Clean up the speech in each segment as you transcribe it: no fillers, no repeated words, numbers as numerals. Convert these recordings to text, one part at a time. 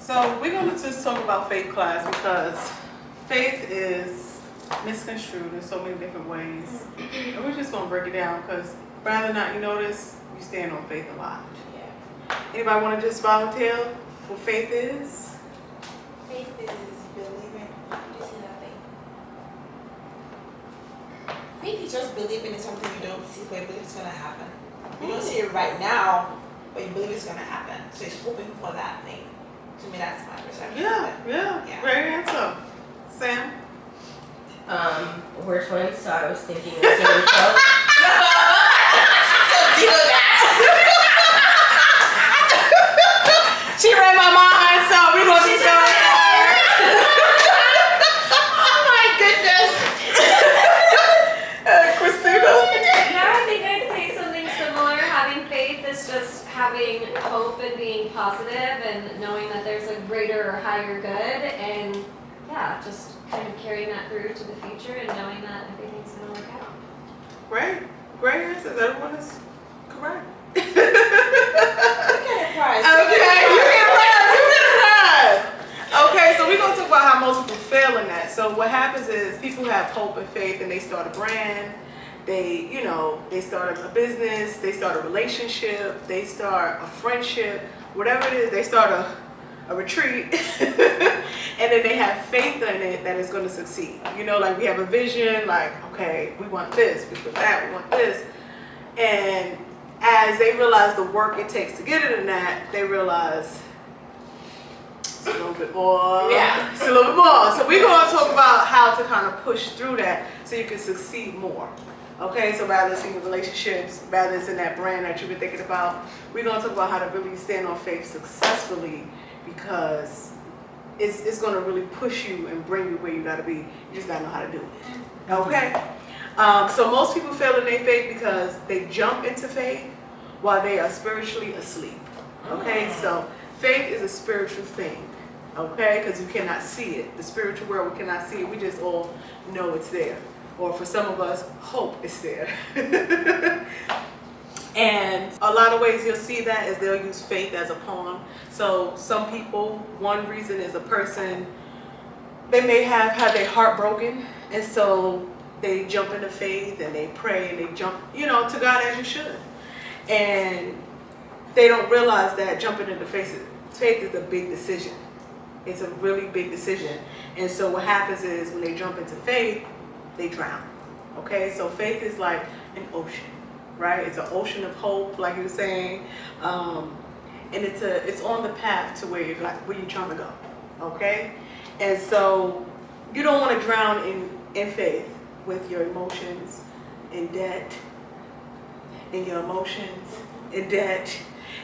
So we're going to just talk about faith class because faith is misconstrued in so many different ways. And we're just going to break it down because rather not you notice, you stand on faith a lot. Yeah. Anybody want to just volunteer what faith is? Faith is believing. Just nothing. Faith is just believing in something you don't see, but you believe it's going to happen. You don't see it right now, but you believe it's going to happen. So it's hoping for that thing. To me, that's my perception. Yeah. Great answer. Sam? We're twins, so I was thinking the same quote. She read my mind, so we're going to just go ahead. Oh my goodness. Christina? Yeah, I think I'd say something similar. Having faith is just having hope and being positive and knowing that there's a greater or higher good, and yeah, just kind of carrying that through to the future and knowing that everything's going to work out. Great answers. Everyone is correct. You get a prize. Okay, you get a prize. Okay, so we're going to talk about how most people fail in that. So what happens is people have hope and faith and they start a brand. They start a business, they start a relationship, they start a friendship, whatever it is, they start a retreat. And then they have faith in it that it's going to succeed. Like we have a vision, like, okay, we want this, we want that, we want this. And as they realize the work it takes to get it in that, they realize it's a little bit more. Yeah. It's a little bit more. So we're going to talk about how to kind of push through that so you can succeed more. Okay, so rather it's in your relationships, rather it's in that brand that you've been thinking about, we're going to talk about how to really stand on faith successfully because it's going to really push you and bring you where you got to be. You just got to know how to do it. Okay? So most people fail in their faith because they jump into faith while they are spiritually asleep. Okay, so faith is a spiritual thing. Okay, because you cannot see it. The spiritual world, we cannot see it. We just all know it's there. Or for some of us, hope is there. And a lot of ways you'll see that is they'll use faith as a pawn. So some people, one reason is a person, they may have had their heart broken, and so they jump into faith and they pray and they jump, to God as you should. And they don't realize that jumping into faith is a big decision. It's a really big decision. And so what happens is when they jump into faith, they drown. Okay, so faith is like an ocean, right? It's an ocean of hope, like you were saying, and it's on the path to where you're trying to go. Okay, and so you don't want to drown in faith with your emotions in debt,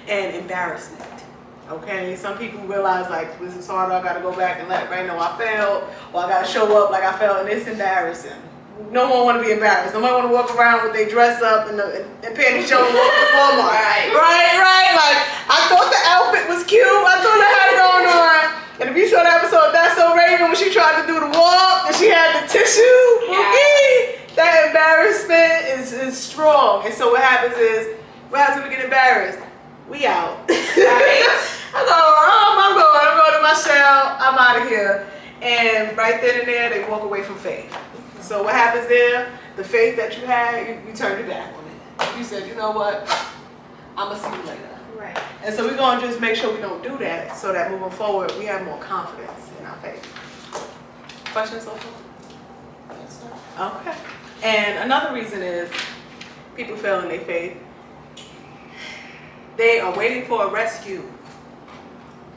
and embarrassment. Okay, some people realize like this is hard, I gotta go back and let everybody know I failed, or I gotta show up like I failed, and it's embarrassing. No one want to be embarrassed. Nobody want to walk around with their dress up and panties showing walk to Walmart. Right. Like I thought the outfit was cute. I thought I had it going on. And if you saw the episode, That's So Raven, when she tried to do the walk and she had the tissue, that embarrassment is strong. And so what happens when we get embarrassed? We out. Right? I'm going to my cell. I'm out of here. And right then and there, they walk away from faith. So what happens there? The faith that you had, you turned it back on it. You said, you know what? I'm going to see you later. Right. And so we're going to just make sure we don't do that so that moving forward, we have more confidence in our faith. Questions so far? Okay. And another reason is people fail in their faith. They are waiting for a rescue.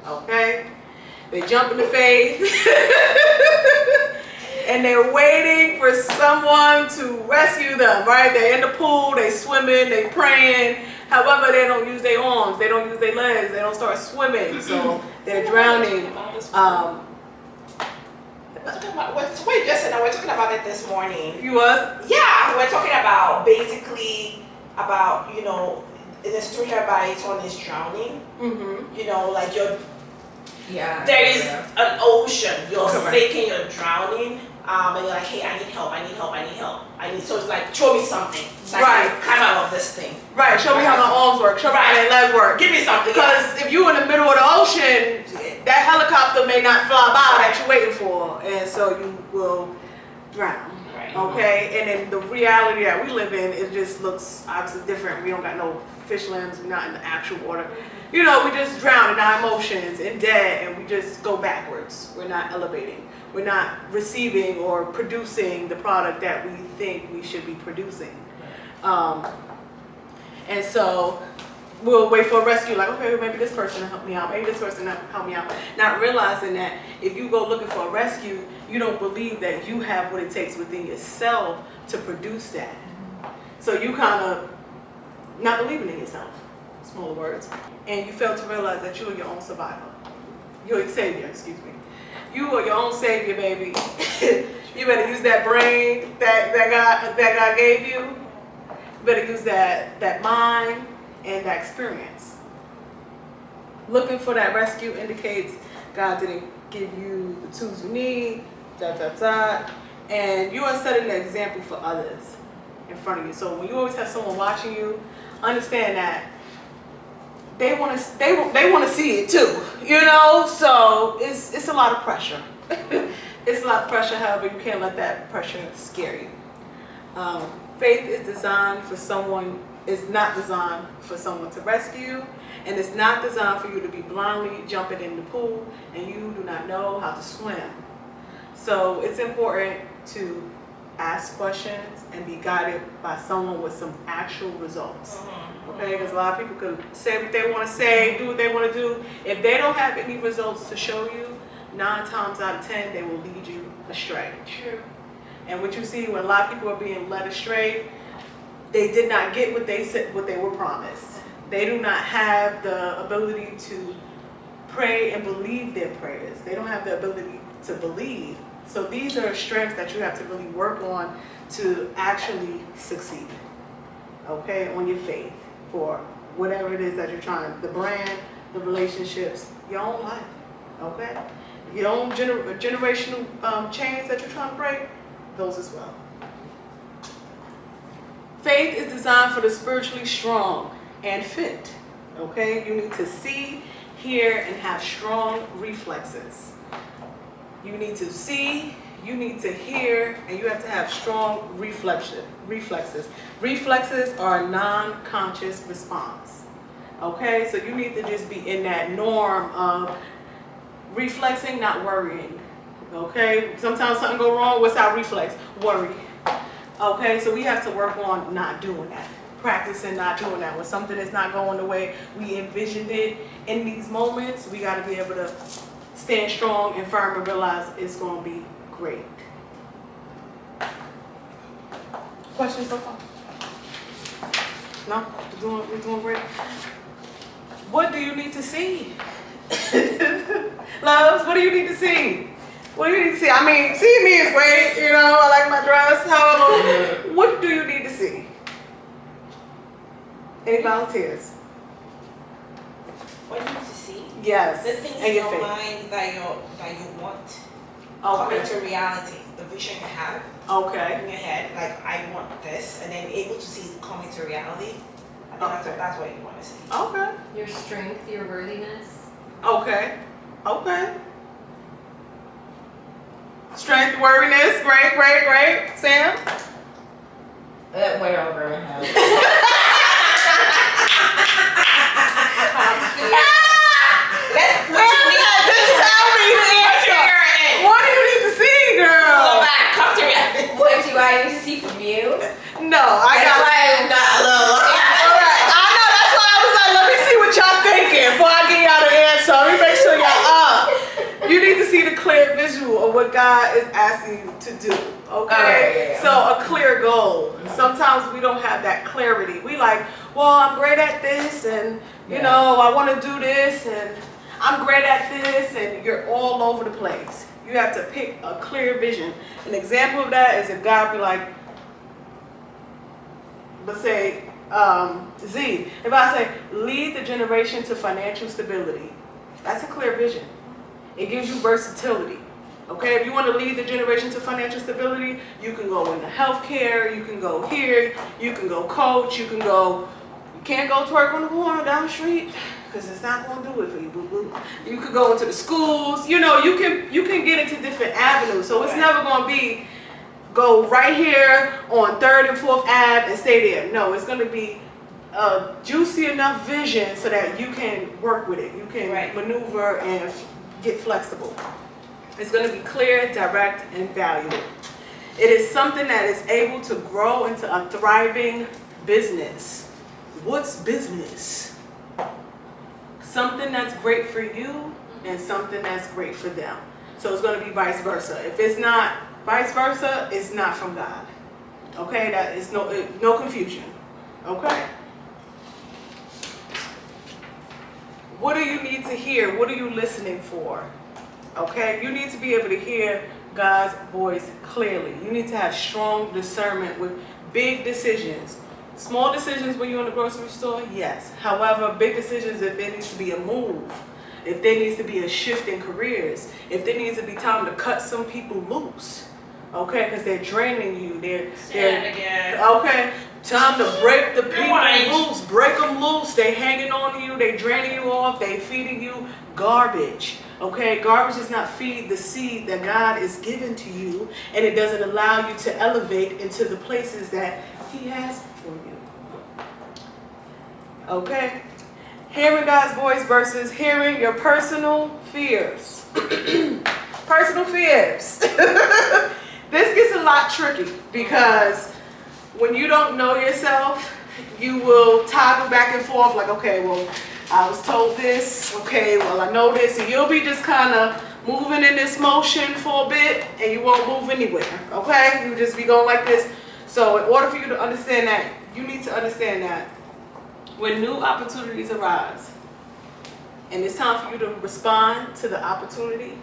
Okay? They jump into faith. And they're waiting for someone to rescue them, right? They're in the pool, they swimming, they praying. However, they don't use their arms, they don't use their legs, they don't start swimming, so they're drowning. We're talking about it this morning. You was? Yeah, we're talking about basically in the story whereby someone is drowning. Mm-hmm. Like there is an ocean, you're sinking, you're drowning. And you're like, hey, I need help. So it's like, show me something. So I can climb out of this thing. Right, show me how my arms work, show me how my leg work. Give me something. Because if you're in the middle of the ocean, that helicopter may not fly by that you're waiting for, and so you will drown. Right. Okay, and then the reality that we live in, it just looks obviously different. We don't got no fish limbs, we're not in the actual water. You know, we just drown in our emotions, in debt, and we just go backwards. We're not elevating. We're not receiving or producing the product that we think we should be producing. And so we'll wait for a rescue, like, okay, maybe this person will help me out, maybe this person will help me out. Not realizing that if you go looking for a rescue, you don't believe that you have what it takes within yourself to produce that. So you kind of not believing in yourself, smaller words, and you fail to realize that you are your own survivor. Your savior, excuse me. You are your own savior, baby. You better use that brain that God gave you. You better use that mind and that experience. Looking for that rescue indicates God didn't give you the tools you need, and you are setting an example for others in front of you. So when you always have someone watching you, understand that they want to see it too, you know. So it's a lot of pressure. It's a lot of pressure. However, you can't let that pressure scare you. Faith is designed for someone. It's not designed for someone to rescue, and it's not designed for you to be blindly jumping in the pool and you do not know how to swim. So it's important to ask questions and be guided by someone with some actual results. Okay, because a lot of people can say what they want to say, do what they want to do. If they don't have any results to show you, 9 times out of 10, they will lead you astray. True. And what you see when a lot of people are being led astray, they did not get what they said, what they were promised. They do not have the ability to pray and believe their prayers. They don't have the ability to believe. So these are strengths that you have to really work on to actually succeed. Okay, on your faith for whatever it is that you're trying, the brand, the relationships, your own life. Okay, your own generational chains that you're trying to break, those as well. Faith is designed for the spiritually strong and fit. Okay, you need to see, hear, and have strong reflexes. You need to see, you need to hear, and you have to have strong reflexes. Reflexes are a non-conscious response. Okay, so you need to just be in that norm of reflexing, not worrying. Okay, sometimes something go wrong. What's our reflex? Worry. Okay, so we have to work on not doing that. Practicing not doing that. When something is not going the way we envisioned it in these moments, we got to be able to stand strong and firm and realize it's going to be great. Questions so far? No? We're doing great. What do you need to see? Loves, what do you need to see? What do you need to see? I mean, seeing me is great, you know, I like my dress, however, what do you need to see? Any volunteers? What you need to see? Yes. The things and in your your faith. mind that you want Okay. come into reality. The vision you have Okay. in your head, like I want this, and then able to see it come into reality. I think Okay. that's what you want to see. Okay. Your strength, your worthiness. Okay. Okay. Strength, worthiness, great, great, great. Sam? That went over my head. Just tell me the answer. What do you need to see, Go girl? back, come to reality. What do I need to see from you? No, I That's got. why I got a little. All right, I know. That's why I was like, let me see what y'all thinking before I give y'all the answer. Let me make sure y'all up. You need to see the clear visual of what God is asking you to do. Okay, yeah. so a clear goal. Sometimes we don't have that clarity. We like, well, I'm great at this, and you know, I want to do this, and I'm great at this, and you're all over the place. You have to pick a clear vision. An example of that is if God be like, let's say, Z. If I say, lead the generation to financial stability, that's a clear vision. It gives you versatility. Okay, if you want to lead the generation to financial stability, you can go into healthcare, you can go here, you can go coach, you can't go twerk on the corner down the street, because it's not going to do it for you, boo-boo. You could go into the schools. You know, you can get into different avenues. So it's never going to be go right here on 3rd and 4th Ave and stay there. No, it's going to be a juicy enough vision so that you can work with it. You can maneuver and get flexible. It's going to be clear, direct, and valuable. It is something that is able to grow into a thriving business. What's business? Something that's great for you and something that's great for them. So it's going to be vice versa. If it's not vice versa, it's not from God. Okay, that is no confusion. Okay. What do you need to hear? What are you listening for? Okay, you need to be able to hear God's voice clearly. You need to have strong discernment with big decisions. Small decisions when you're in the grocery store, yes. However, big decisions if there needs to be a move, if there needs to be a shift in careers, if there needs to be time to cut some people loose, okay, because they're draining you. Okay, time to break the people loose, break them loose. They hanging on to you, they draining you off, they feeding you garbage. Okay, garbage does not feed the seed that God is giving to you, and it doesn't allow you to elevate into the places that He has for you. Okay, hearing God's voice versus hearing your personal fears. Personal fears. This gets a lot tricky because when you don't know yourself, you will toggle back and forth like, okay, well, I was told this, okay, well, I know this, and you'll be just kind of moving in this motion for a bit, and you won't move anywhere, okay? You just be going like this. So in order for you to understand that, you need to understand that when new opportunities arise, and it's time for you to respond to the opportunity,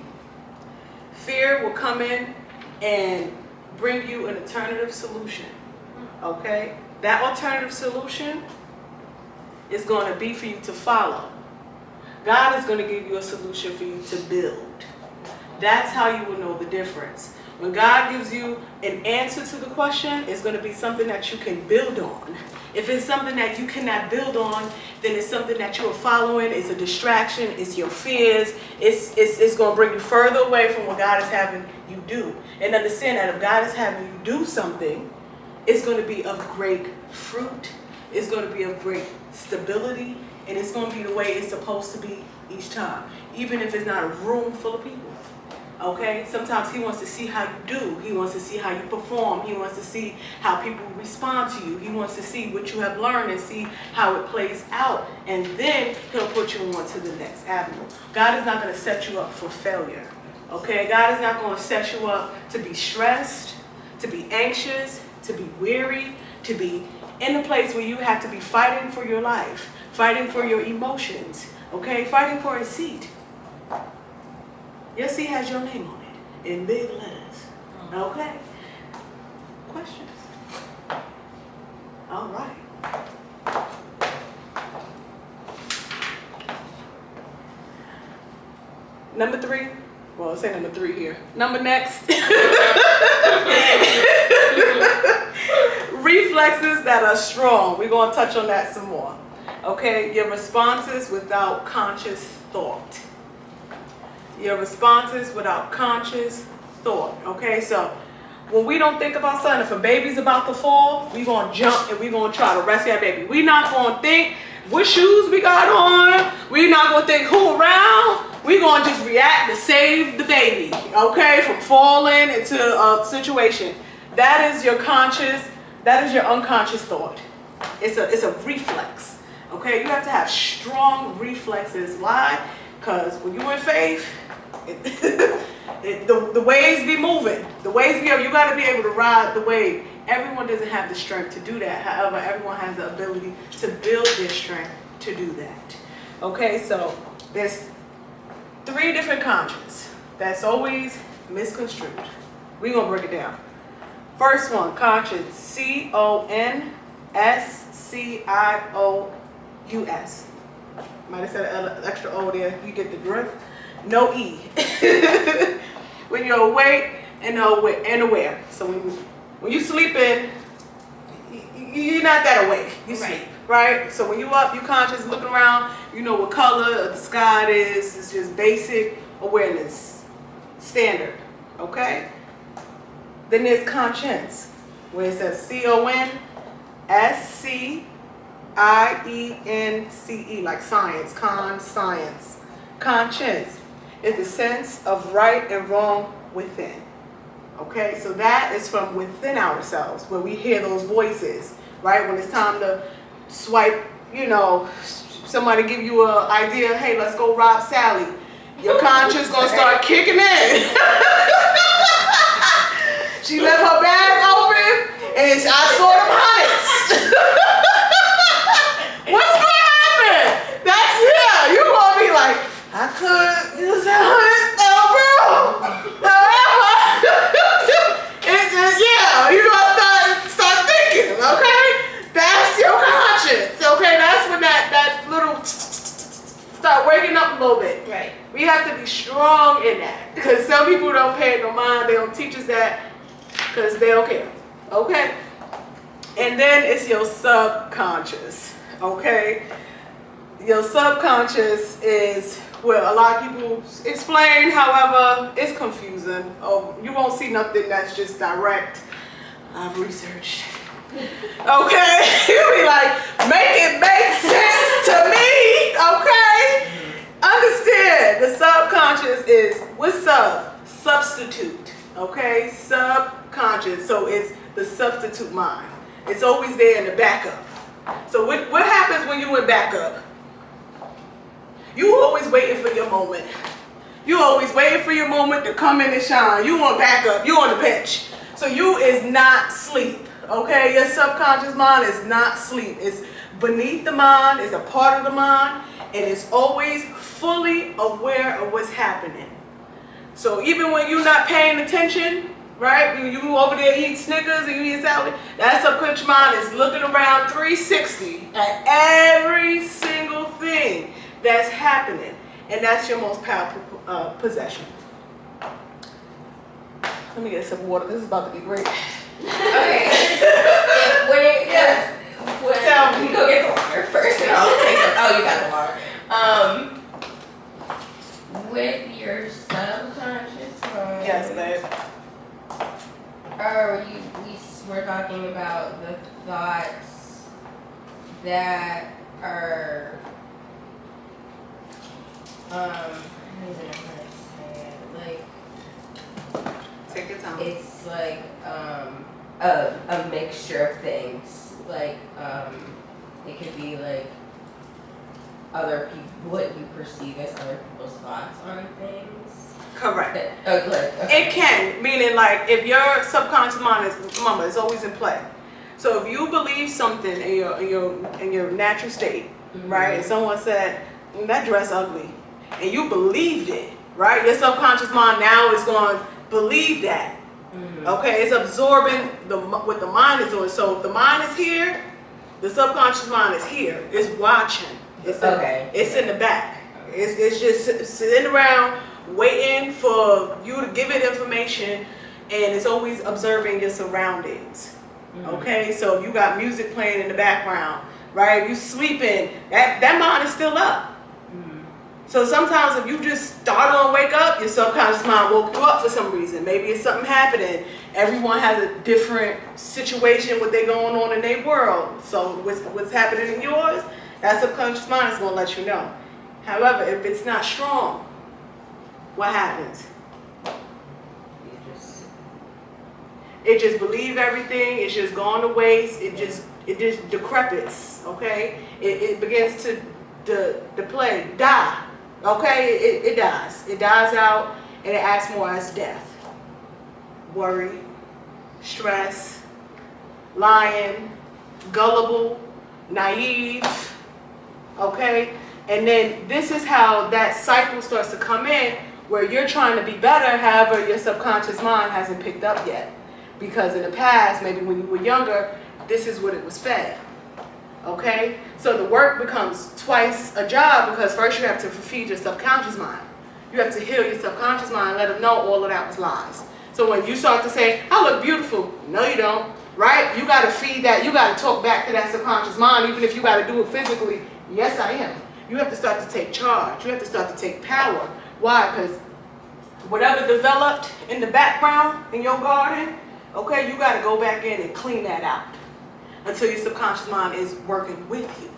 fear will come in and bring you an alternative solution, okay? That alternative solution is going to be for you to follow. God is going to give you a solution for you to build. That's how you will know the difference. When God gives you an answer to the question, it's going to be something that you can build on. If it's something that you cannot build on, then it's something that you are following. It's a distraction. It's your fears. It's going to bring you further away from what God is having you do. And understand that if God is having you do something, it's going to be of great fruit. It's going to be of great stability, and it's going to be the way it's supposed to be each time, even if it's not a room full of people. Okay, sometimes He wants to see how you do. He wants to see how you perform. He wants to see how people respond to you. He wants to see what you have learned and see how it plays out, and then He'll put you on to the next avenue. God is not going to set you up for failure. Okay, God is not going to set you up to be stressed, to be anxious, to be weary, to be in a place where you have to be fighting for your life, fighting for your emotions, okay? Fighting for a seat. Your seat has your name on it in big letters, okay? Questions? All right. Number 3. Well, say number 3 here. Number next. Reflexes that are strong. We're going to touch on that some more. Okay, your responses without conscious thought. Your responses without conscious thought. Okay, so when we don't think about something, if a baby's about to fall, we're going to jump and we're going to try to rescue that baby. We're not going to think what shoes we got on. We're not going to think who around. We're going to just react to save the baby, okay, from falling into a situation. That is your conscious, that is your unconscious thought. It's a reflex, okay? You have to have strong reflexes. Why? Because when you're in faith, the waves be moving. The waves be, you got to be able to ride the wave. Everyone doesn't have the strength to do that. However, everyone has the ability to build their strength to do that. Okay, so there's 3 different conscious that's always misconstrued. We're going to break it down. First one, conscious, C-O-N-S-C-I-O-U-S. Might have said an extra O there. You get the drift. No E. When you're awake and aware. So when you sleeping, you're not that awake. You sleep, right? So when you up, you conscious, looking around, you know what color of the sky it is. It's just basic awareness, standard, okay? Then there's conscience, where it says CONSCIENCE, like science, science. Conscience is the sense of right and wrong within. Okay, so that is from within ourselves, where we hear those voices, right? When it's time to swipe, you know, somebody give you an idea, hey, let's go rob Sally. Your conscience gonna start kicking in. She left her bag open, and I saw them hundreds. What's gonna happen? That's you gonna be like, I could use that $100, however. You're gonna start thinking, okay? That's your conscience, okay? That's when that little start waking up a little bit. Right. We have to be strong in that, because some people don't pay it no mind. They don't teach us that because they don't care, okay? And then it's your subconscious, okay? Your subconscious is where a lot of people explain, however, it's confusing. Oh, you won't see nothing that's just direct. I've researched. Okay? You'll be like, make it make sense to me, okay? Understand, the subconscious is, what's substitute, okay? Subconscious, so it's the substitute mind. It's always there in the backup. So what happens when you in backup? You always waiting for your moment. You always waiting for your moment to come in and shine. You on backup, you on the bench. So you is not sleep, okay? Your subconscious mind is not sleep. It's beneath the mind, it's a part of the mind, and it's always fully aware of what's happening. So even when you're not paying attention, right? You over there eating Snickers and you eat salad, that subconscious mind is looking around 360 at every single thing that's happening. And that's your most powerful possession. Let me get some water. This is about to be great. Okay. Tell me. You go get the water first, and I'll take it. Oh, you got the water. With your subconscious mind. Yes, babe. We're talking about the thoughts that are I don't even know how to say it. Like, take your time. it's like a mixture of things. Like it could be like other people, what you perceive as other people's thoughts on things. Correct. Okay. It can, meaning like if your subconscious mind is, remember, it's always in play. So if you believe something in your natural state, right? And someone said, that dress ugly, and you believed it, right? Your subconscious mind now is going to believe that. Okay, it's absorbing what the mind is doing. So if the mind is here, the subconscious mind is here. It's watching. It's in the back. It's just sitting around waiting for you to give it information, and it's always observing your surroundings. Okay, so if you got music playing in the background, right? If you sleeping, that mind is still up. So sometimes if you just start on wake up, your subconscious mind woke you up for some reason. Maybe it's something happening. Everyone has a different situation, what they going on in their world. So what's happening in yours, that subconscious mind is going to let you know. However, if it's not strong, what happens? It just believe everything. It's just gone to waste. It just decrepits. Okay, it begins to die. Okay, it dies. It dies out, and it acts more as death. Worry, stress, lying, gullible, naive. Okay, and then this is how that cycle starts to come in, where you're trying to be better. However, your subconscious mind hasn't picked up yet, because in the past, maybe when you were younger, this is what it was fed. Okay, so the work becomes twice a job, because first you have to feed your subconscious mind. You have to heal your subconscious mind and let them know all of that was lies. So when you start to say, I look beautiful, no you don't, right? You got to feed that. You got to talk back to that subconscious mind, even if you got to do it physically. Yes, I am. You have to start to take charge. You have to start to take power. Why? Because whatever developed in the background in your garden, okay, you got to go back in and clean that out until your subconscious mind is working with you.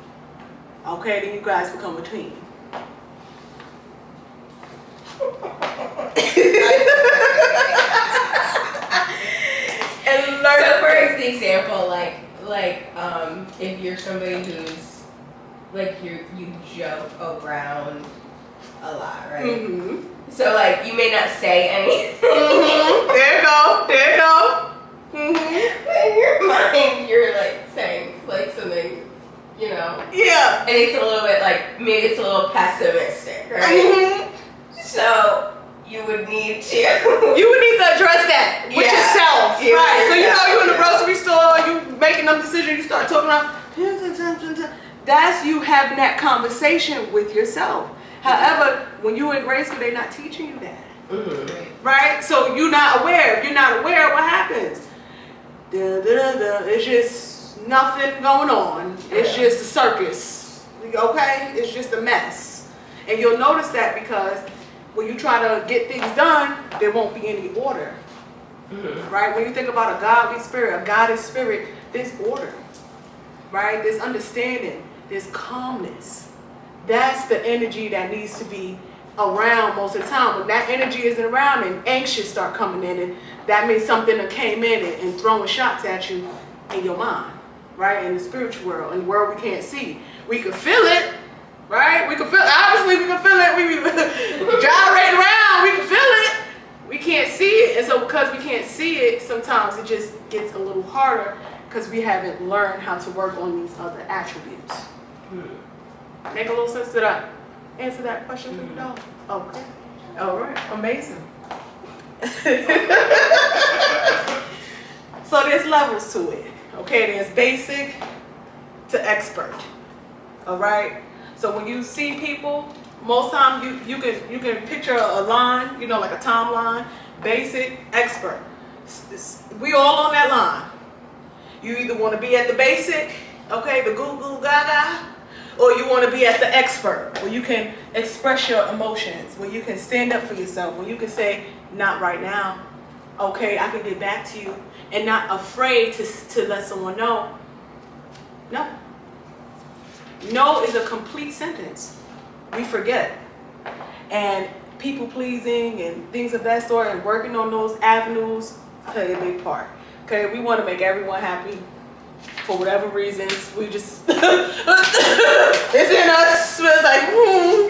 Okay, then you guys become a team. And so for example, like if you're somebody who's like you joke around a lot, right? Mm-hmm. So like you may not say anything. Mm-hmm. There you go. There you go. Mm-hmm. But in your mind, you're like saying like something, you know. Yeah. And it's a little bit like maybe it's a little pessimistic, right? Mm-hmm. So you would need to. You would need to address that with yourself, Yeah, right? So you know yourself, you're in the yeah. grocery store, you making them decisions, you start talking about. That's you having that conversation with yourself. However, when you're in grade school, they're not teaching you that, right? So you're not aware. If you're not aware, what happens? It's just nothing going on. It's just a circus, okay? It's just a mess, and you'll notice that because when you try to get things done, there won't be any order, right? When you think about a godly spirit, a goddess spirit, there's order, right? There's understanding, there's calmness. That's the energy that needs to be around most of the time. When that energy isn't around and anxious start coming in, and that means something that came in and throwing shots at you in your mind, right? In the spiritual world, in the world we can't see. We can feel it, right? We can feel it. Obviously we can feel it. We gyrate around, we can feel it. We can't see it. And so because we can't see it, sometimes it just gets a little harder because we haven't learned how to work on these other attributes. Make a little sense to that? Answer that question for me, though? Okay. All right. Amazing. So there's levels to it. Okay, there's basic to expert. All right. So when you see people, most times you can picture a line, you know, like a timeline. Basic, expert. We all on that line. You either want to be at the basic, okay, the goo goo gaga, or you want to be at the expert, where you can express your emotions, where you can stand up for yourself, where you can say, not right now. Okay, I can get back to you, and not afraid to let someone know. No. No is a complete sentence. We forget. And people pleasing and things of that sort and working on those avenues play a big part. Okay, we want to make everyone happy for whatever reasons. We just, it's in us. It's like,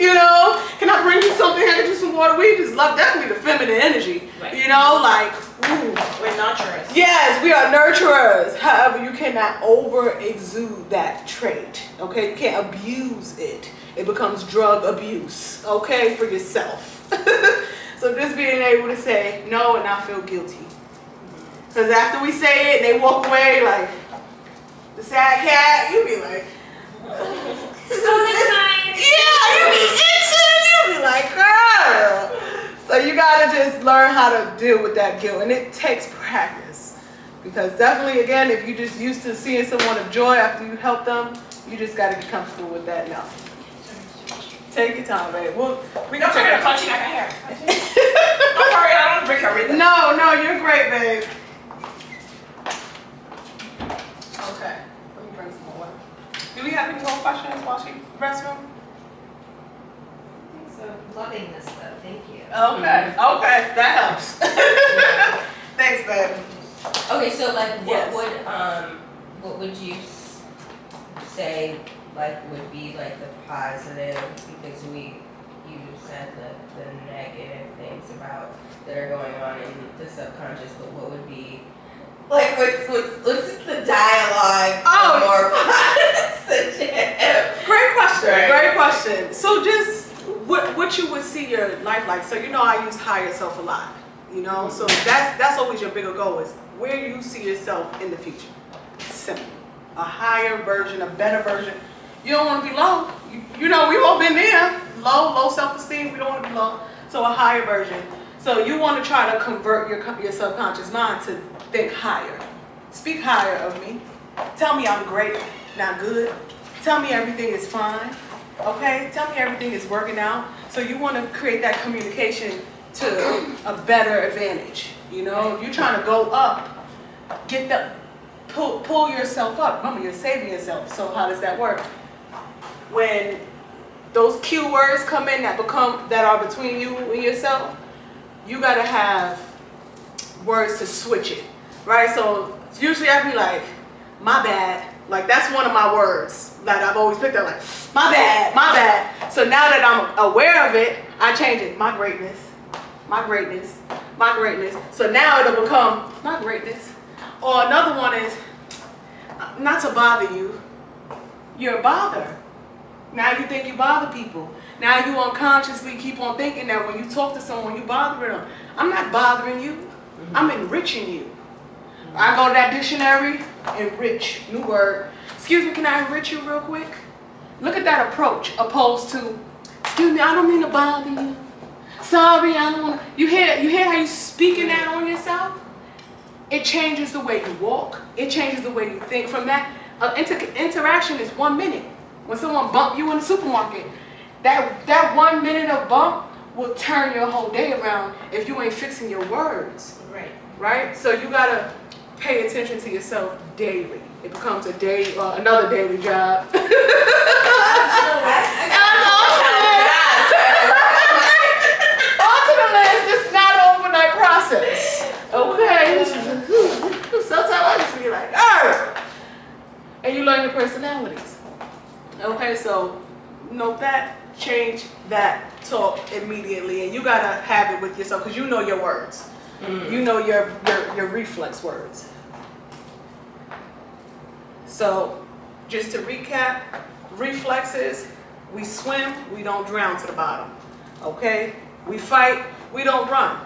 you know, can I bring you something? I can do some water. We just love definitely the feminine energy. Right. You know, like, we're nurturers. Yes, we are nurturers. However, you cannot over exude that trait. Okay, you can't abuse it. It becomes drug abuse. Okay, for yourself. So just being able to say no and not feel guilty. Because after we say it and they walk away like the sad cat, you be like, yeah, you be itching. You be like, girl. So you gotta just learn how to deal with that guilt, and it takes practice. Because definitely, again, if you just used to seeing someone of joy after you help them, you just gotta get comfortable with that now. Take your time, babe. We can take a punching like a hair. I'm sorry, I don't drink everything. No, you're great, babe. Okay, let me bring some more water. Do we have any more questions while she restroom? So loving this though, thank you. Okay, that helps. Thanks, babe. Okay, so like, Yes. what would you say like would be like the positive? Because you said the negative things about that are going on in the subconscious, but what would be like what's the dialogue more positive? Great question. Right. Great question. So just what you would see your life like. So you know I use higher self a lot. You know, so that's always your bigger goal is where you see yourself in the future. Simple. A higher version, a better version. You don't want to be low. You know, we've all been there. Low self-esteem. We don't want to be low. So a higher version. So you want to try to convert your subconscious mind to think higher. Speak higher of me. Tell me I'm great, not good. Tell me everything is fine. Okay? Tell me everything is working out. So you want to create that communication to a better advantage. You know, if you're trying to go up, pull yourself up. Remember, you're saving yourself. So how does that work? When those cue words come in that are between you and yourself, you gotta have words to switch it, right? So usually I'd be like, my bad. Like that's one of my words that I've always picked up, like, my bad, my bad. So now that I'm aware of it, I change it, my greatness, my greatness, my greatness. So now it'll become my greatness. Or another one is, not to bother you, you're a bother. Now you think you bother people. Now you unconsciously keep on thinking that when you talk to someone, you bothering them. I'm not bothering you. I'm enriching you. I go to that dictionary, enrich, new word. Excuse me, can I enrich you real quick? Look at that approach, opposed to, excuse me, I don't mean to bother you. Sorry, I don't want to. You hear how you speaking that on yourself? It changes the way you walk. It changes the way you think. From that, interaction is 1 minute. When someone bump you in the supermarket, that 1 minute of bump will turn your whole day around if you ain't fixing your words. Right? So you gotta pay attention to yourself daily. It becomes another daily job. Ultimately, this is not an overnight process. Okay? Sometimes I just be like, argh! And you learn your personalities. Okay, so note that, change that, talk immediately, and you gotta have it with yourself because you know your words. You know your reflex words. So, just to recap, reflexes: we swim, we don't drown to the bottom. Okay, we fight, we don't run.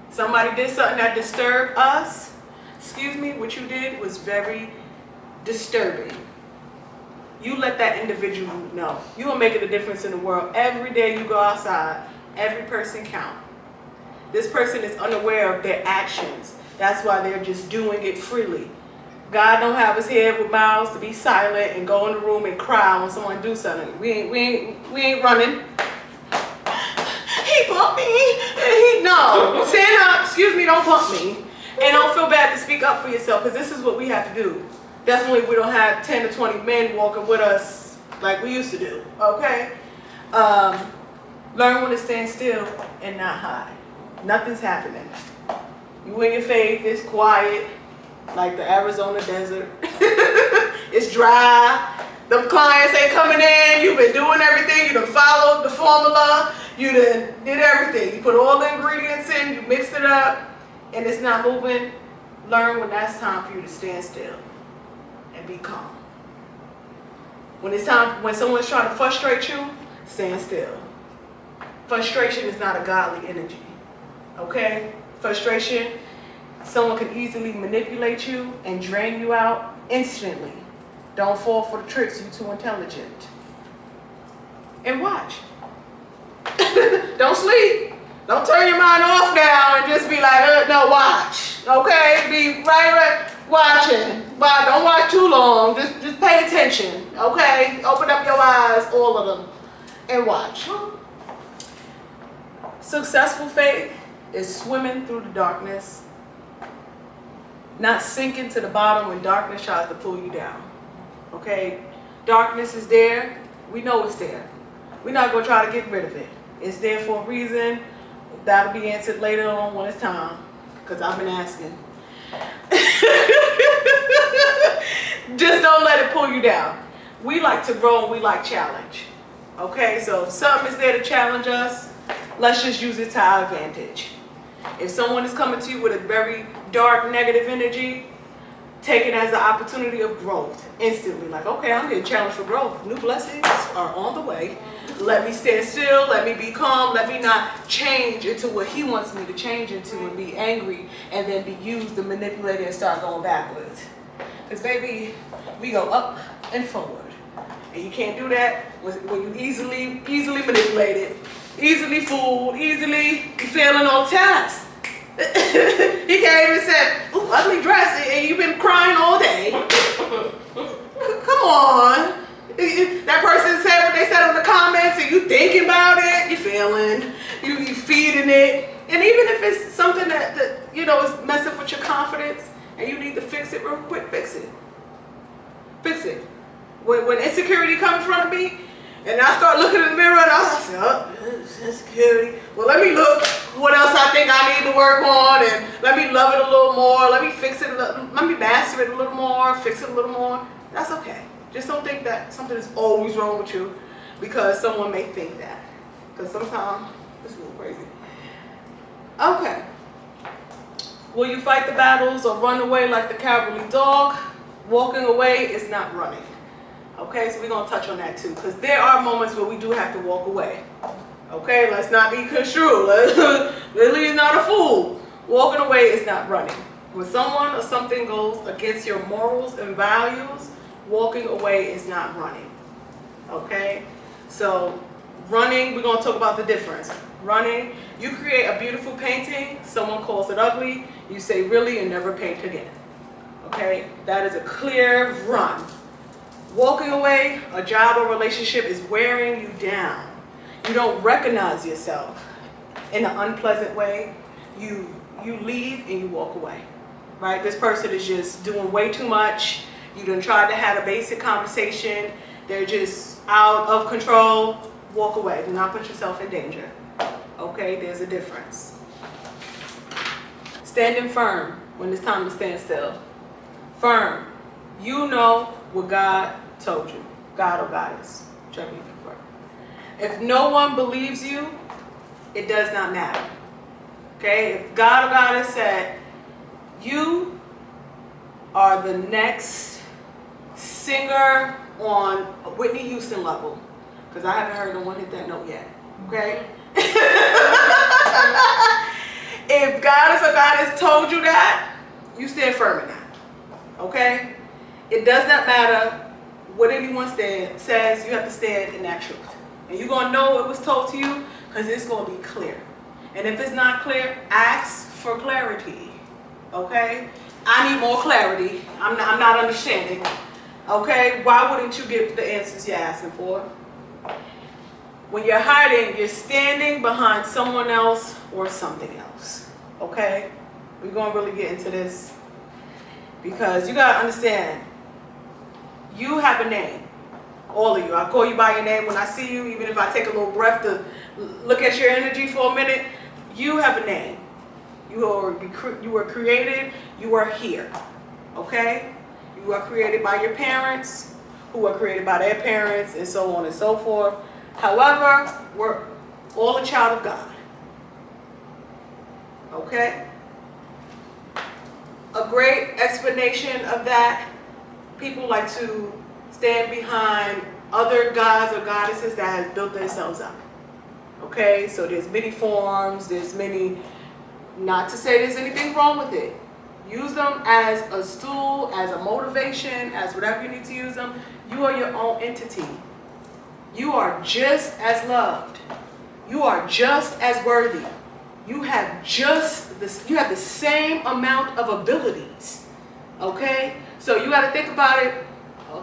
Somebody did something that disturbed us. Excuse me, what you did was very disturbing. You let that individual know. You are making a difference in the world. Every day you go outside, every person counts. This person is unaware of their actions. That's why they're just doing it freely. God don't have us here with mouths to be silent and go in the room and cry when someone do something. We ain't running. He bumped me. No, stand up. Excuse me, don't bump me. And don't feel bad to speak up for yourself, because this is what we have to do. Definitely we don't have 10 to 20 men walking with us like we used to do, okay? Learn when to stand still and not hide. Nothing's happening. You in your faith, it's quiet, like the Arizona desert. It's dry. The clients ain't coming in. You've been doing everything. You done followed the formula. You done did everything. You put all the ingredients in, you mixed it up, and it's not moving. Learn when that's time for you to stand still and be calm. When it's time, when someone's trying to frustrate you, stand still. Frustration is not a godly energy. Okay? Frustration, someone can easily manipulate you and drain you out instantly. Don't fall for the tricks, you're too intelligent. And watch. Don't sleep. Don't turn your mind off now and just be like, no, watch. Okay? Be right watching. But don't watch too long. Just pay attention. Okay? Open up your eyes, all of them, and watch. Successful faith is swimming through the darkness, not sinking to the bottom when darkness tries to pull you down. Okay? Darkness is there. We know it's there. We're not going to try to get rid of it. It's there for a reason. That'll be answered later on when it's time, because I've been asking. Just don't let it pull you down. We like to grow and we like challenge. Okay? So if something is there to challenge us, let's just use it to our advantage. If someone is coming to you with a very dark, negative energy, take it as an opportunity of growth instantly. Like, okay, I'm getting challenged for growth. New blessings are on the way. Let me stand still. Let me be calm. Let me not change into what he wants me to change into and be angry and then be used and manipulated and start going backwards. Because, baby, we go up and forward. And you can't do that when you easily manipulated, easily fooled, easily failing on tests. He came and said, "Ooh, ugly dress, and you've been crying all day." Come on. That person said what they said on the comments, and you thinking about it, you feeling, you feeding it. And even if it's something that you know is messing with your confidence and you need to fix it real quick, fix it. Fix it. When insecurity comes in front of me, and I start looking in the mirror, and I say, "Oh, insecurity. Well, let me look what else I think I need to work on, and let me love it a little more. Let me fix it. Let me master it a little more. Fix it a little more." That's okay. Just don't think that something is always wrong with you because someone may think that. Because sometimes it's a little crazy. Okay. Will you fight the battles or run away like the cowardly dog? Walking away is not running. Okay, so we're going to touch on that too, because there are moments where we do have to walk away. Okay, let's not be construed. Lily is not a fool. Walking away is not running. When someone or something goes against your morals and values, walking away is not running. Okay, so running, we're going to talk about the difference. Running, you create a beautiful painting, someone calls it ugly, you say really and never paint again. Okay, that is a clear run. Walking away, a job or relationship is wearing you down. You don't recognize yourself in an unpleasant way. You leave and you walk away, right? This person is just doing way too much. You done tried to have a basic conversation. They're just out of control. Walk away. Do not put yourself in danger. Okay, there's a difference. Standing firm when it's time to stand still. Firm. You know what God told you. God or goddess, whichever you prefer. If no one believes you, it does not matter. Okay? If God or goddess said, you are the next singer on a Whitney Houston level, because I haven't heard no one hit that note yet. Okay? If goddess or goddess told you that, you stand firm in that. Okay? It does not matter what anyone says, you have to stand in that truth. And you're going to know what was told to you because it's going to be clear. And if it's not clear, ask for clarity. Okay? I need more clarity. I'm not understanding. Okay? Why wouldn't you get the answers you're asking for? When you're hiding, you're standing behind someone else or something else. Okay? We're going to really get into this because you got to understand, you have a name. All of you. I call you by your name when I see you, even if I take a little breath to look at your energy for a minute. You have a name. You were created. You are here. Okay? You are created by your parents, who were created by their parents, and so on and so forth. However, we're all a child of God. Okay? A great explanation of that, people like to stand behind other gods or goddesses that have built themselves up. Okay, so there's many forms, there's many, not to say there's anything wrong with it. Use them as a stool, as a motivation, as whatever you need to use them. You are your own entity. You are just as loved. You are just as worthy. You have the same amount of abilities. Okay? So you got to think about it.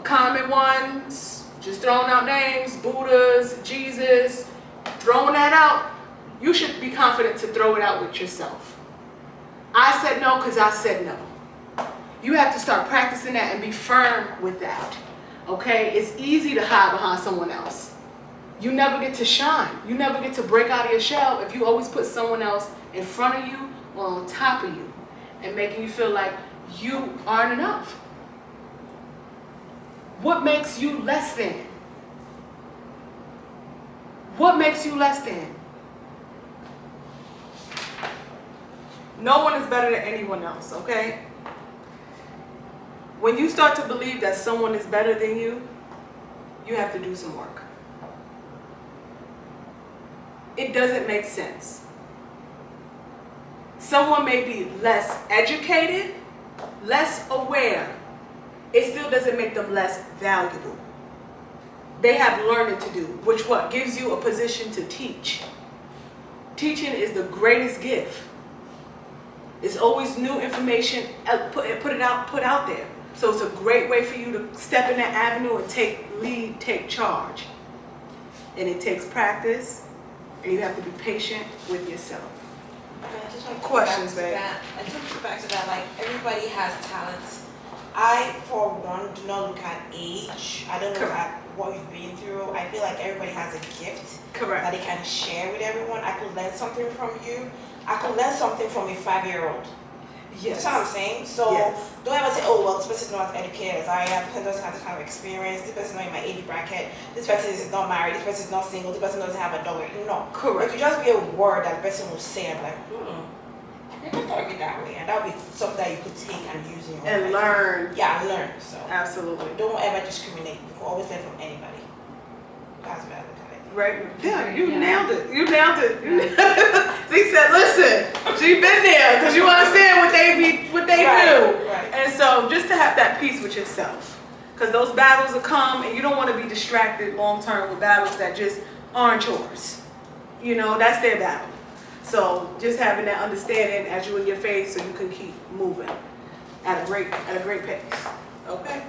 Common ones, just throwing out names, Buddhas, Jesus, throwing that out. You should be confident to throw it out with yourself. I said no because I said no. You have to start practicing that and be firm with that. Okay? It's easy to hide behind someone else. You never get to shine. You never get to break out of your shell if you always put someone else in front of you or on top of you and making you feel like you aren't enough. What makes you less than? What makes you less than? No one is better than anyone else, okay? When you start to believe that someone is better than you, you have to do some work. It doesn't make sense. Someone may be less educated, less aware. It still doesn't make them less valuable. They have learning to do, which what gives you a position to teach. Teaching is the greatest gift. There's always new information, put out there. So it's a great way for you to step in that avenue and take lead, take charge. And it takes practice, and you have to be patient with yourself. I just want to Questions, babe? I just want to go back to that. Like, everybody has talents. I, for one, do not look at age. I don't look at what you've been through. I feel like everybody has a gift Correct. that they can share with everyone. I could learn something from you. I could learn something from a 5-year-old. Yes. That's what I'm saying. So Yes. don't ever say, oh, well, this person is not as educated as I am. This person doesn't have this kind of experience. This person is not in my age bracket. This person is not married. This person is not single. This person doesn't have a dog. No. Correct. It could just be a word that the person will say. I'm like, I never thought of it that way. And that would be something that you could take and use in your And life. learn. Yeah, learn. So Absolutely. don't ever discriminate. You can always learn from anybody. That's what I look at it. Right? Yeah, you nailed it. You nailed it. She said, listen, she been there because you understand what they do. Right. And so just to have that peace with yourself. Because those battles will come and you don't want to be distracted long term with battles that just aren't yours. You know, that's their battle. So just having that understanding as you in your faith so you can keep moving at a great pace. Okay?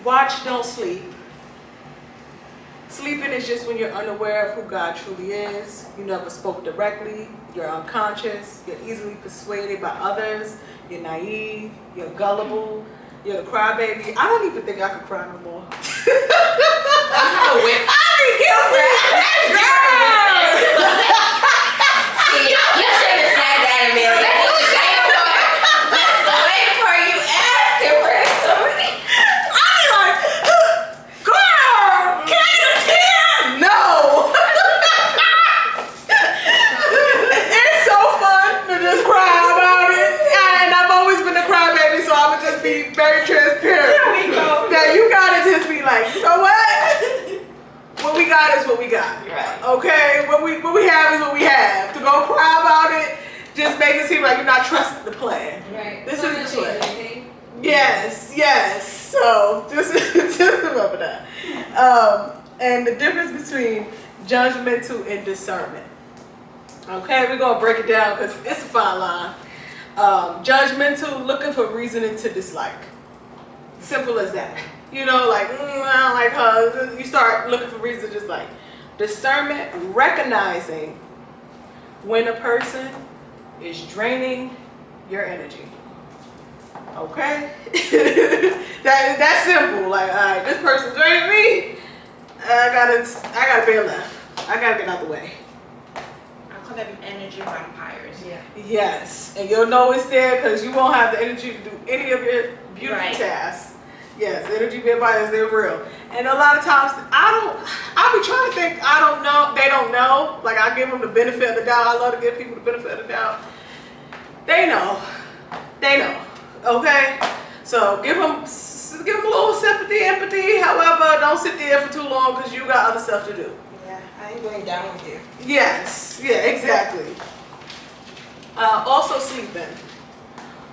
Watch, don't sleep. Sleeping is just when you're unaware of who God truly is. You never spoke directly. You're unconscious. You're easily persuaded by others. You're naive. You're gullible. You're a crybaby. I don't even think I could cry no more. See, you should have said that, Amelia. That's the way for you asking for something. I'm like, girl, can I get a tear? No. It's so fun to just cry about it. And I've always been a crybaby, so I would just be very transparent. There we go. Now you gotta just be like, you know what? What we got is what we got. Right. Okay? What we have is what we have. To go cry about it, just make it seem like you're not trusting the plan. Right. This Not is the to plan. change anything. Yes. So just remember that. And the difference between judgmental and discernment. Okay, we're gonna break it down because it's a fine line. Judgmental, looking for reasoning to dislike. Simple as that. You know, like, I don't like her. You start looking for reasons to dislike. Discernment, recognizing when a person is draining your energy. Okay? That's simple. Like, all right, this person's draining me. I gotta bail left. I gotta get out the way. I call them energy vampires. Yeah. Yes, and you'll know it's there because you won't have the energy to do any of your beautiful Right. tasks. Yes, energy vampires, they're real. And a lot of times, I'll be trying to think, I don't know, they don't know. Like, I give them the benefit of the doubt. I love to give people the benefit of the doubt. They know. Okay? So give them a little sympathy, empathy. However, don't sit there for too long because you got other stuff to do. Yeah, I ain't going down with you. Yes, yeah, exactly. Also sleeping.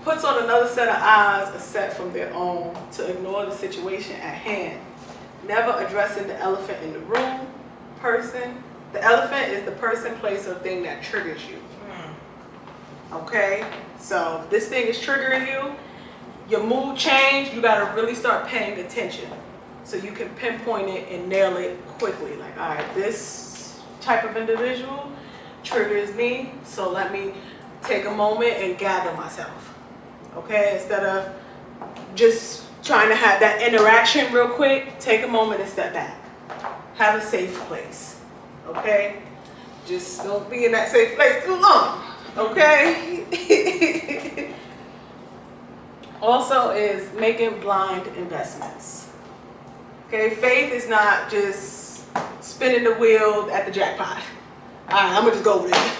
Puts on another set of eyes aside from their own to ignore the situation at hand. Never addressing the elephant in the room person. The elephant is the person, place, or thing that triggers you. Okay? So if this thing is triggering you, your mood change, you gotta really start paying attention. So you can pinpoint it and nail it quickly. Like, all right, this type of individual triggers me, so let me take a moment and gather myself. Okay, instead of just trying to have that interaction real quick, take a moment and step back. Have a safe place. Okay? Just don't be in that safe place too long. Okay? Also is making blind investments. Okay, faith is not just spinning the wheel at the jackpot. All right, I'm gonna just go with it.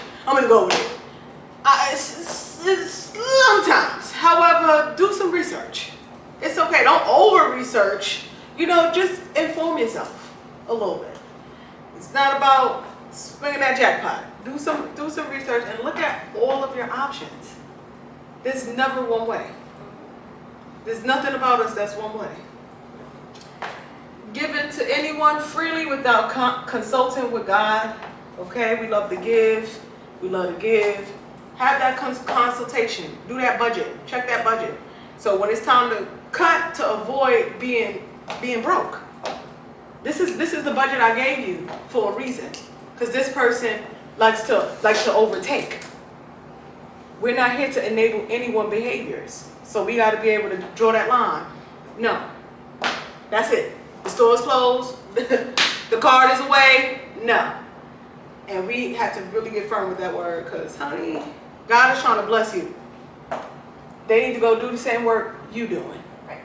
It's sometimes. However, do some research. It's okay. Don't over research. You know, just inform yourself a little bit. It's not about swinging that jackpot. Do some research and look at all of your options. There's never one way. There's nothing about us that's one way. Give it to anyone freely without consulting with God. Okay, we love to give. Have that consultation. Do that budget. Check that budget. So when it's time to cut, to avoid being broke. This is the budget I gave you for a reason. Because this person likes to overtake. We're not here to enable anyone's behaviors. So we got to be able to draw that line. No. That's it. The store is closed. The card is away. No. And we have to really get firm with that word, because, honey, God is trying to bless you. They need to go do the same work you doing. Right.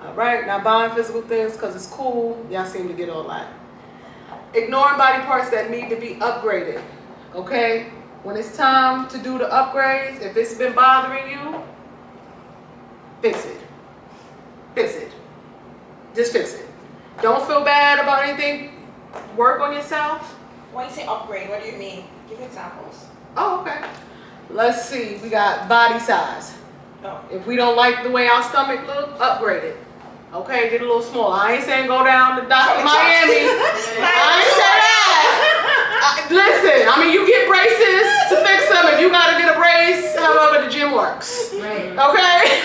All right. Now, buying physical things because it's cool. Y'all seem to get all that. Ignoring body parts that need to be upgraded. Okay? When it's time to do the upgrades, if it's been bothering you, fix it. Fix it. Just fix it. Don't feel bad about anything. Work on yourself. When you say upgrade, what do you mean? Give examples. Oh, okay. Let's see. We got body size. Oh. If we don't like the way our stomach look, upgrade it. Okay, get a little smaller. I ain't saying go down to Dr. Miami. I ain't saying that. Listen, I mean, you get braces to fix them. If you gotta get a brace, however the gym works. Right. Okay?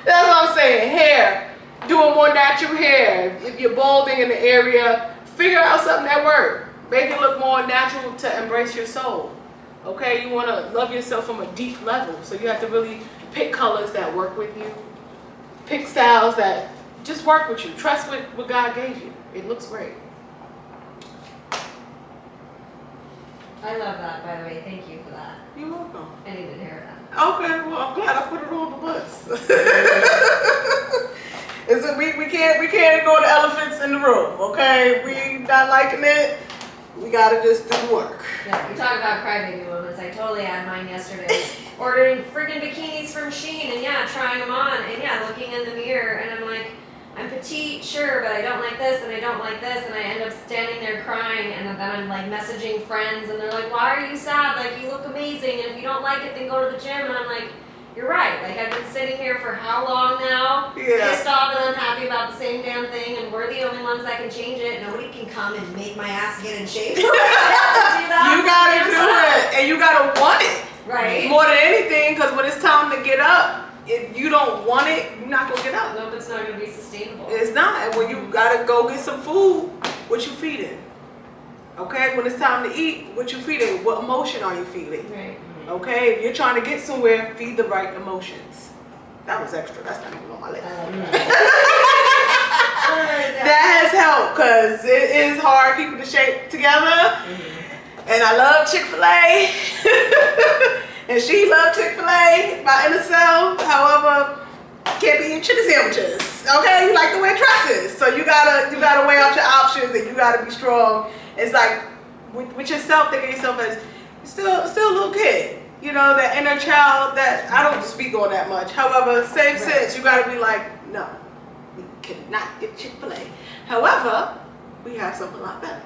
That's what I'm saying. Hair. Doing more natural hair. If you're balding in the area, figure out something that works. Make it look more natural to embrace your soul. Okay? You want to love yourself from a deep level. So you have to really pick colors that work with you. Pick styles that just work with you. Trust what God gave you. It looks great. I love that, by the way. Thank you for that. You're welcome. I needed to hear that. Okay, well, I'm glad I put it on the bus. We can't ignore the elephants in the room, okay? We not liking it. We gotta just do the work. Yeah, we talk about crybaby moments. I totally had mine yesterday. Ordering friggin' bikinis from Shein and yeah, trying them on and yeah, looking in the mirror and I'm like, I'm petite, sure, but I don't like this and I don't like this and I end up standing there crying and then I'm like messaging friends and they're like, why are you sad? Like, you look amazing and if you don't like it, then go to the gym. And I'm like, you're right. Like, I've been sitting here for how long now? Yeah. Pissed off and unhappy about the same damn thing and we're the only ones that can change it. Nobody can come and make my ass get in shape. I have to do that. You gotta do it, and you gotta want it. Right? More than anything, because when it's time to get up, if you don't want it, you're not gonna get up. Nope, it's not going to be sustainable. It's not. And when you gotta go get some food, what you feeding? Okay? When it's time to eat, what you feeding? What emotion are you feeding? Right. Okay? If you're trying to get somewhere, feed the right emotions. That was extra. That's not even on my list. That has helped, because it is hard keeping the shape together. And I love Chick-fil-A. And she loved Chick-fil-A by inner self. However, can't be eating chicken sandwiches. Okay? You like to wear dresses. So you gotta weigh out your options and you gotta be strong. It's like with yourself, think of yourself as still a little kid. You know, that inner child that I don't speak on that much. However, same sense, you gotta be like, no, we cannot get Chick-fil-A. However, we have something a lot better.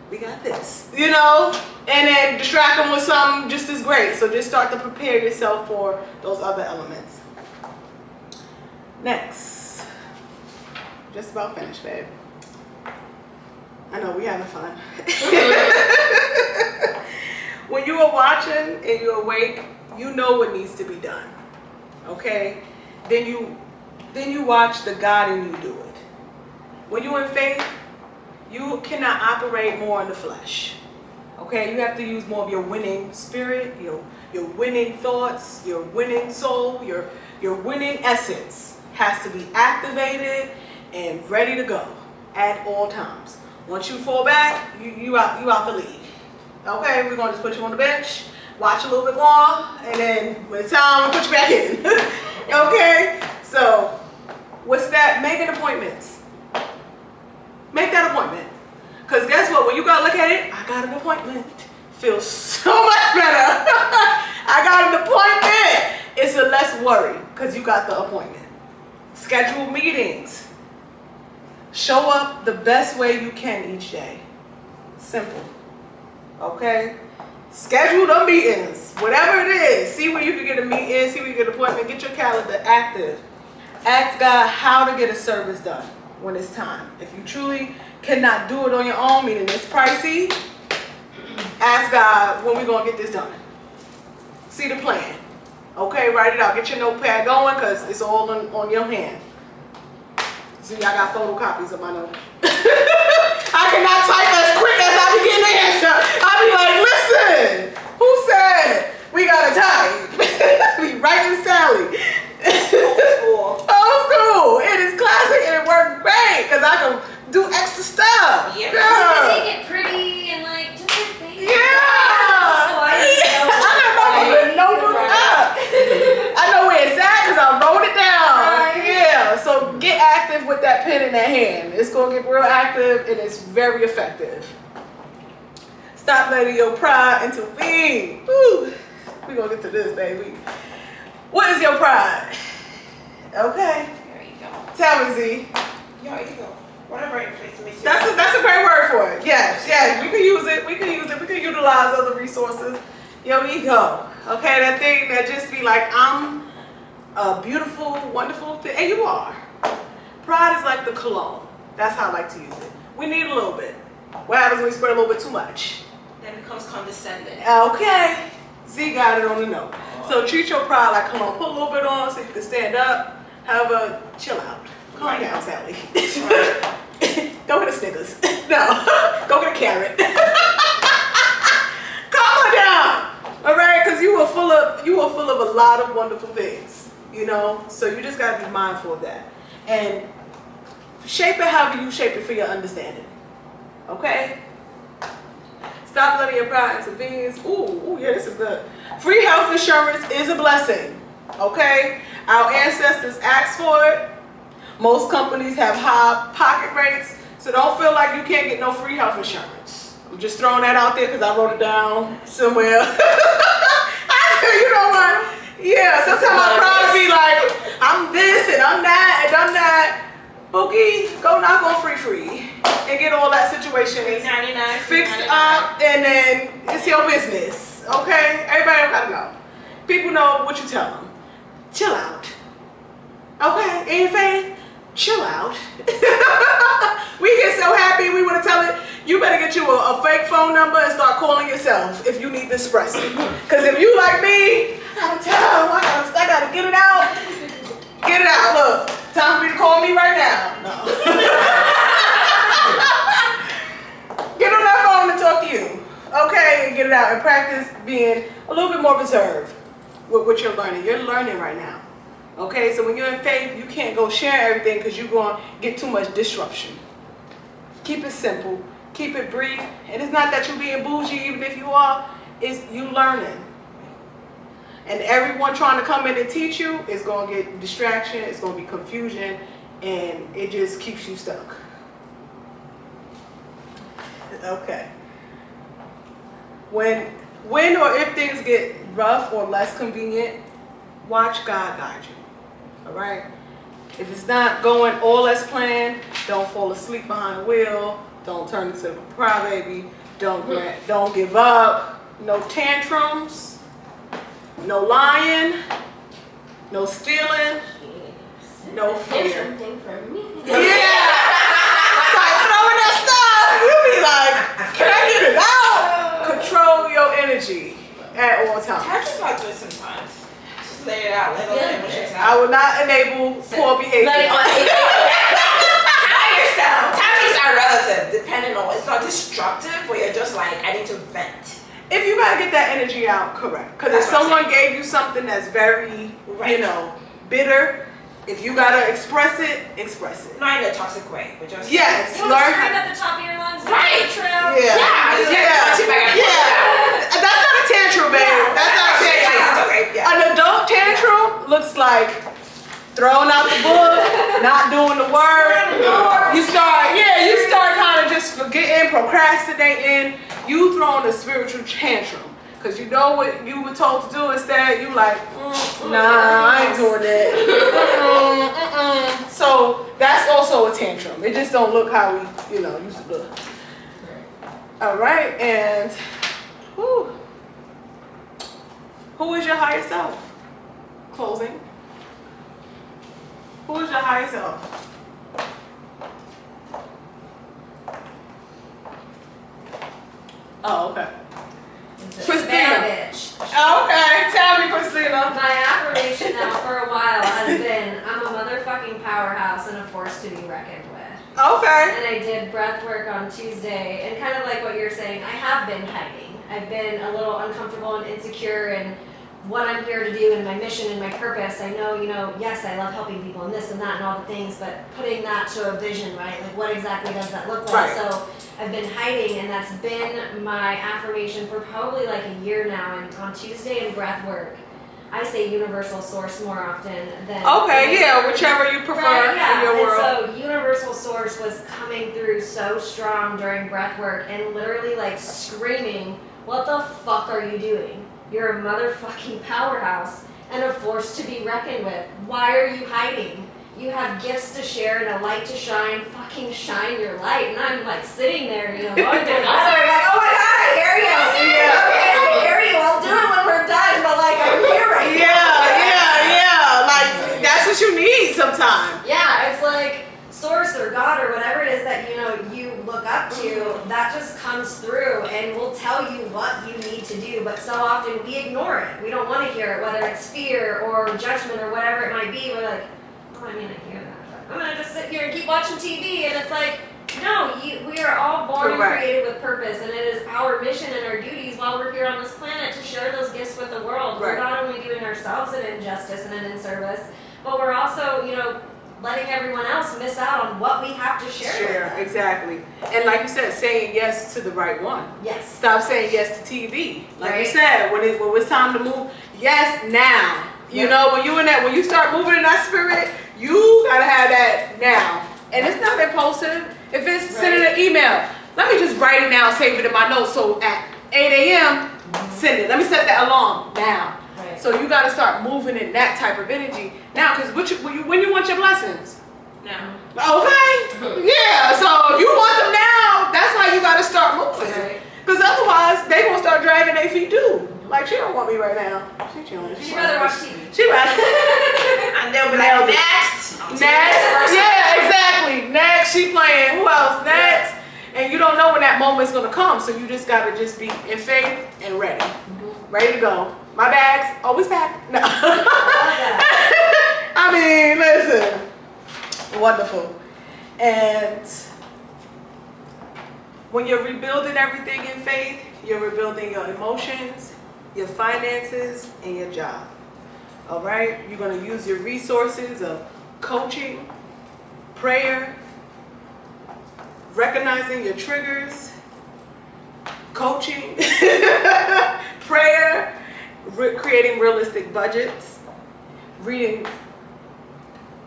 We got this, you know, and then distract them with something just as great. So just start to prepare yourself for those other elements. Next, just about finished, babe. I know we having fun. When you are watching and you're awake, you know what needs to be done. Okay, then you watch the God in you do it. When you're in faith, you cannot operate more in the flesh. Okay, you have to use more of your winning spirit, your winning thoughts, your winning soul, your winning essence has to be activated and ready to go at all times. Once you fall back, you out the league. Okay, we're gonna just put you on the bench, watch a little bit more, and then when it's time, we'll put you back in. Okay, so what's that? Make an appointment. Make that appointment. Because guess what? When you go look at it, I got an appointment. Feels so much better. I got an appointment. It's a less worry because you got the appointment. Schedule meetings. Show up the best way you can each day. Simple. Okay? Schedule the meetings. Whatever it is. See where you can get a meeting. See where you get an appointment. Get your calendar active. Ask God how to get a service done when it's time. If you truly cannot do it on your own, meaning it's pricey, Ask God, when we gonna get this done? See the plan. Okay, write it out. Get your notepad going because it's all on your hand. See, I got photocopies of my notes. I cannot type as quick as I be getting the answer. I be like, listen, who said we gotta type? Be writing Sally. Old school. It is classic and it worked great because I can do extra stuff. Yeah. Girl. Make it pretty and like different things. Yeah. I got my notebook up. I know where it's at because I wrote it down. Right. Yeah. So get active with that pen in that hand. It's gonna get real active and it's very effective. Stop letting your pride intervene. Woo. We gonna get to this, baby. What is your pride? Okay. There you go. Tell me, Z. Yo, here you go. Whatever inflates me. That's a great word for it. Yes, yes. We can use it. We can use it. We can utilize other resources. Your ego. Okay, that thing that just be like, I'm a beautiful, wonderful thing. And you are. Pride is like the cologne. That's how I like to use it. We need a little bit. What happens when we spread a little bit too much? Then it becomes condescending. Okay. Z got it on the note. So treat your pride like cologne. Put a little bit on so you can stand up. However, chill out. Calm down, Sally. Go get a Snickers. No. Go get a carrot. Calm her down. All right, because you were full of a lot of wonderful things. You know, so you just gotta be mindful of that and shape it however you shape it for your understanding. Okay. Stop letting your pride intervene. Ooh, yeah, this is good. Free health insurance is a blessing. Okay, our ancestors asked for it. Most companies have high pocket rates, so don't feel like you can't get no free health insurance. I'm just throwing that out there because I wrote it down somewhere. You know what? Yeah, sometimes I'm proud to be like, I'm this and I'm that and I'm that. Boogie, go knock on free and get all that situation $3.99 fixed up, and then it's your business. Okay, everybody don't gotta know. People know what you tell them. Chill out. Okay, anything? Chill out. We get so happy we want to tell it. You better get you a fake phone number and start calling yourself if you need to express it. Because if you like me, I gotta tell them. I gotta get it out. Get it out. Look, time for me to call me right now. No. Get on that phone and talk to you. Okay, and get it out and practice being a little bit more reserved with what you're learning. You're learning right now. Okay, so when you're in faith, you can't go share everything because you're going to get too much disruption. Keep it simple. Keep it brief. And it's not that you're being bougie, even if you are. It's you learning. And everyone trying to come in and teach you is going to get distraction. It's going to be confusion. And it just keeps you stuck. Okay. When or if things get rough or less convenient, watch God guide you. All right? If it's not going all as planned, don't fall asleep behind the wheel. Don't turn into a crybaby. Don't give up. No tantrums. No lying. No stealing. No fear. Something for me. Yeah. It's like throwing that stuff. You be like, can I get it out? Control your energy at all times. Tantrums like this sometimes. Just lay it out. Let it out. I will not enable poor behavior. Like, Tell yourself. Tantrums are relative, depending on. It's not destructive, but you're just like, I need to vent. If you gotta get that energy out, correct. Because if someone gave you something that's very, bitter, if you gotta express it, express it. Not in a toxic way, but just yes, You learn. scream at the top of your lungs. Right. That's not a tantrum, babe. That's not a tantrum. An adult tantrum looks like throwing out the book, not doing the work. You start kind of just forgetting, procrastinating. You throwing a spiritual tantrum. Because you know what you were told to do instead. You like, nah, I ain't doing that. So that's also a tantrum. It just don't look how we, used to look. All right, and who is your higher self? Closing. Who is your higher self? Oh, okay. Christina. Bad bitch. Okay, tell me, Christina. My affirmation now for a while has been, I'm a motherfucking powerhouse and a force to be reckoned with. Okay. And I did breath work on Tuesday, and kind of like what you're saying, I have been hiding. I've been a little uncomfortable and insecure in what I'm here to do and my mission and my purpose. I know, yes, I love helping people and this and that and all the things, but putting that to a vision, right? Like, what exactly does that look like? Right. So I've been hiding, and that's been my affirmation for probably like a year now. And on Tuesday in breath work, I say universal source more often than. Okay, yeah, whichever you prefer right, in your world. And so universal source was coming through so strong during breath work and literally like screaming, what the fuck are you doing? You're a motherfucking powerhouse and a force to be reckoned with. Why are you hiding? You have gifts to share and a light to shine. Fucking shine your light. And I'm like sitting there, going through like, oh my God, I hear you. Yeah. Okay, I hear you. I'll do it when we're done, but like I'm here right now. Yeah. Like, that's what you need sometimes. Yeah, it's like source or God or whatever it is that you look up to, that just comes through and will tell you what you need to do. But so often we ignore it. We don't want to hear it, whether it's fear or judgment or whatever it might be. We're like, oh, I mean, I hear that. I'm gonna just sit here and keep watching TV, and it's like, no, we are all born and created with purpose, and it is our mission and our duties while we're here on this planet to share those gifts with the world. Right. We're not only doing ourselves an injustice and an inservice, but we're also, letting everyone else miss out on what we have to share with them. Exactly. And like you said, saying yes to the right one. Yes. Stop saying yes to TV. Like Right. you said, when it's time to move, yes now. You know, when you start moving in that spirit, you gotta have that now. And it's not impulsive. If it's sending an email, let me just write it now, save it in my notes. So at 8 a.m., send it. Let me set that alarm now. Right. So you gotta start moving in that type of energy now. Because when you want your blessings. Now. Okay. Yeah. So if you want them now, that's how you gotta start moving. Right. Because otherwise, they gonna start dragging their feet too. Like, she don't want me right now. She chilling. She'd rather watch TV. She rather. And they'll be like, next. Next. Yeah, exactly. Next. She playing. Who else? Next. And you don't know when that moment's gonna come. So you just gotta just be in faith and ready. Ready to go. My bag's always packed. No. I mean, listen. Wonderful. And when you're rebuilding everything in faith, you're rebuilding your emotions, your finances, and your job. All right? You're going to use your resources of coaching, prayer, recognizing your triggers, coaching, prayer, creating realistic budgets, reading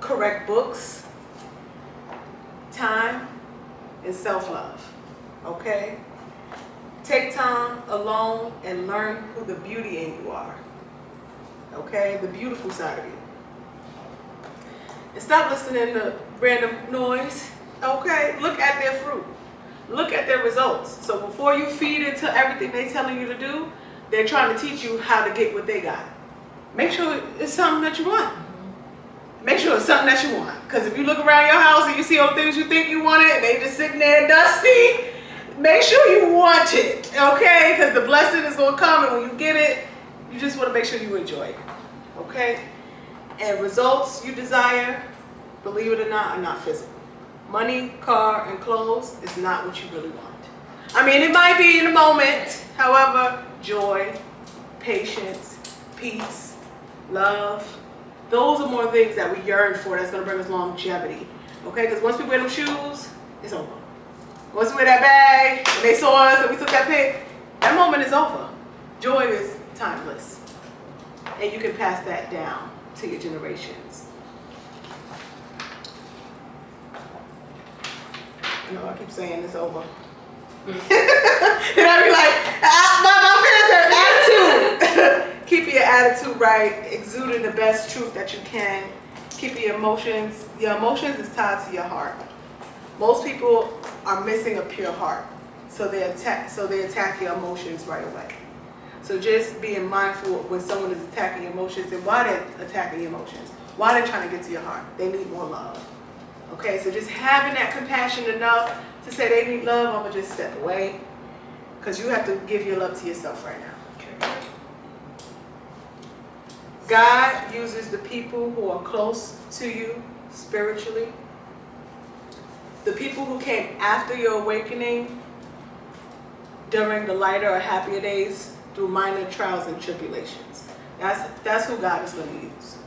correct books, time, and self-love. Okay? Take time alone and learn who the beauty in you are. Okay? The beautiful side of you. And stop listening to random noise. Okay? Look at their fruit. Look at their results. So before you feed into everything they're telling you to do, they're trying to teach you how to get what they got. Make sure it's something that you want. Make sure it's something that you want. Because if you look around your house and you see all the things you think you wanted and they just sitting there dusty, make sure you want it, okay? Because the blessing is going to come, and when you get it, you just want to make sure you enjoy it, okay? And results you desire, believe it or not, are not physical. Money, car, and clothes is not what you really want. I mean, it might be in the moment. However, joy, patience, peace, love, those are more things that we yearn for that's going to bring us longevity, okay? Because once we wear them shoes, it's over. Once we wear that bag, and they saw us and we took that pic, that moment is over. Joy is timeless. And you can pass that down to your generations. I know I keep saying it's over. And I be like, my fans have attitude. Keep your attitude right, exuding the best truth that you can. Keep your emotions is tied to your heart. Most people are missing a pure heart, so they attack your emotions right away. So just being mindful when someone is attacking your emotions and why they're attacking your emotions, why they're trying to get to your heart. They need more love. Okay, so just having that compassion enough to say they need love, I'm gonna just step away, because you have to give your love to yourself right now. God uses the people who are close to you spiritually, the people who came after your awakening during the lighter or happier days through minor trials and tribulations. That's who God is going to use.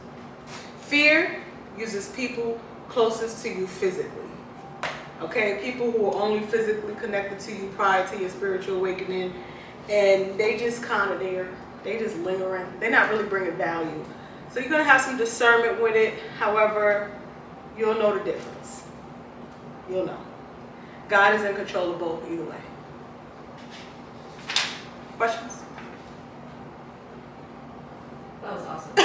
Fear uses people closest to you physically. Okay, people who are only physically connected to you prior to your spiritual awakening, and they just kind of there. They just lingering. They're not really bringing value. So you're going to have some discernment with it. However, you'll know the difference. You'll know. God is in control of both either way. Questions? That was awesome.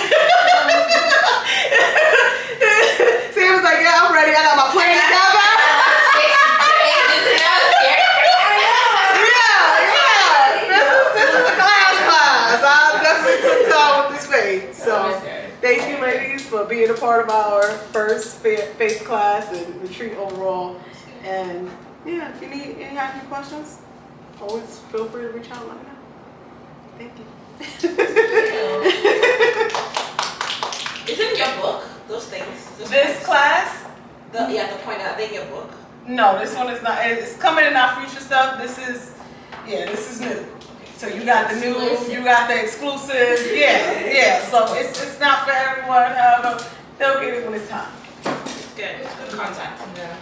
Sam was like, yeah, I'm ready. I got my plan together. This is a class. I definitely took time with this faith. So thank you, ladies, for being a part of our first faith class and retreat overall. And yeah, if you have any questions, always feel free to reach out and let me know. Thank you. Isn't your book those things? This class? The point out in your book. No, this one is not. It's coming in our future stuff. This is new. So you got the new, you got the exclusive. Yeah. So it's not for everyone. However, they'll get it when it's time. It's good. It's good contact. Yeah.